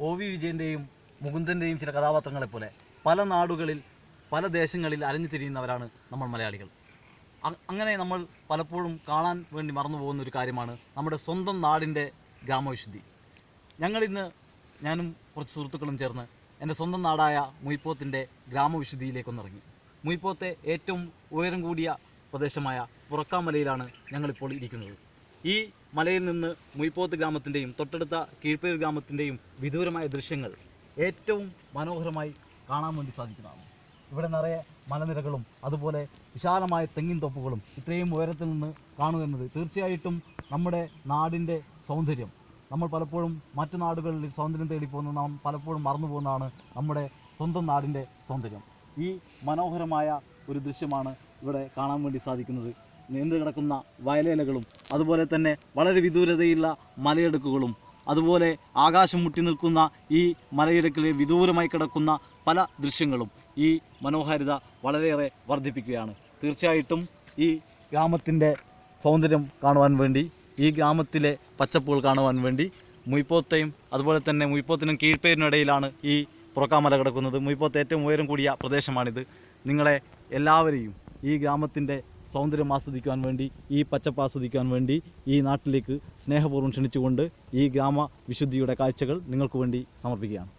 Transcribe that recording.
OV വിജയൻ്റെയും മുകുന്ദൻ്റെയും ചില കഥാപാത്രങ്ങളെപ്പോലെ പല നാടുകളിൽ പല ദേശങ്ങളിൽ അലഞ്ഞു തിരിയുന്നവരാണ് നമ്മൾ മലയാളികൾ. അങ്ങനെ നമ്മൾ പലപ്പോഴും കാണാൻ വേണ്ടി മറന്നു പോകുന്ന ഒരു കാര്യമാണ് നമ്മുടെ സ്വന്തം നാടിൻ്റെ ഗ്രാമവിശുദ്ധി. ഞങ്ങളിന്ന് ഞാനും കുറച്ച് സുഹൃത്തുക്കളും ചേർന്ന് എൻ്റെ സ്വന്തം നാടായ മുയിപ്പോത്തിൻ്റെ ഗ്രാമവിശുദ്ധിയിലേക്കൊന്നിറങ്ങി. മുയിപ്പോത്തെ ഏറ്റവും ഉയരം കൂടിയ പ്രദേശമായ പുറക്കാമലയിലാണ് ഞങ്ങളിപ്പോൾ ഇരിക്കുന്നത്. ഈ മലയിൽ നിന്ന് മുയിപ്പോത്ത് ഗ്രാമത്തിൻ്റെയും തൊട്ടടുത്ത കീഴ്പേര് ഗ്രാമത്തിൻ്റെയും വിദൂരമായ ദൃശ്യങ്ങൾ ഏറ്റവും മനോഹരമായി കാണാൻ വേണ്ടി സാധിക്കുന്നതാണ്. ഇവിടെ നിറയെ മലനിരകളും അതുപോലെ വിശാലമായ തെങ്ങിൻ തോപ്പുകളും ഇത്രയും ഉയരത്തിൽ നിന്ന് കാണുക എന്നത് തീർച്ചയായിട്ടും നമ്മുടെ നാടിൻ്റെ സൗന്ദര്യം. നമ്മൾ പലപ്പോഴും മറ്റു നാടുകളിൽ സൗന്ദര്യം തേടി പോകുന്ന നാം പലപ്പോഴും മറന്നു പോകുന്നതാണ് നമ്മുടെ സ്വന്തം നാടിൻ്റെ സൗന്ദര്യം. ഈ മനോഹരമായ ഒരു ദൃശ്യമാണ് ഇവിടെ കാണാൻ വേണ്ടി സാധിക്കുന്നത്. നീണ്ടു കിടക്കുന്ന വയലേലകളും അതുപോലെ തന്നെ വളരെ വിദൂരതയുള്ള മലയിടുക്കുകളും അതുപോലെ ആകാശം മുട്ടി നിൽക്കുന്ന ഈ മലയിടുക്കിലെ വിദൂരമായി കിടക്കുന്ന പല ദൃശ്യങ്ങളും ഈ മനോഹാരിത വളരെയേറെ വർദ്ധിപ്പിക്കുകയാണ്. തീർച്ചയായിട്ടും ഈ ഗ്രാമത്തിൻ്റെ സൗന്ദര്യം കാണുവാൻ വേണ്ടി, ഈ ഗ്രാമത്തിലെ പച്ചപ്പുകൾ കാണുവാൻ വേണ്ടി മുയിപ്പോത്തെയും അതുപോലെ തന്നെ മുയിപ്പോത്തിനും കീഴ്പേരിനിടയിലാണ് ഈ പുറക്കാമല കിടക്കുന്നത്. മുയിപ്പോത്ത് ഏറ്റവും ഉയരം കൂടിയ പ്രദേശമാണിത്. നിങ്ങളെ എല്ലാവരെയും ഈ ഗ്രാമത്തിൻ്റെ സൗന്ദര്യം ആസ്വദിക്കുവാൻ വേണ്ടി, ഈ പച്ചപ്പ് ആസ്വദിക്കുവാൻ വേണ്ടി ഈ നാട്ടിലേക്ക് സ്നേഹപൂർവ്വം ക്ഷണിച്ചുകൊണ്ട് ഈ ഗ്രാമ വിശുദ്ധിയുടെ കാഴ്ചകൾ നിങ്ങൾക്ക് വേണ്ടി സമർപ്പിക്കുകയാണ്.